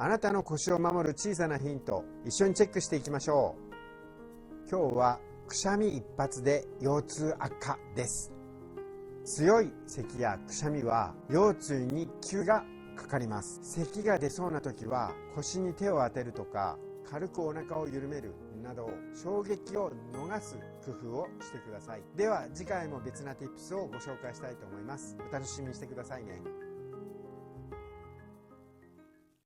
あなたの腰を守る小さなヒント、一緒にチェックしていきましょう。今日はくしゃみ一発で腰痛悪化です。強い咳やくしゃみは腰痛に急がかかります。咳が出そうな時は腰に手を当てるとか、軽くお腹を緩めるなど衝撃を逃す工夫をしてください。では次回も別な Tips をご紹介したいと思います。お楽しみにしてくださいね。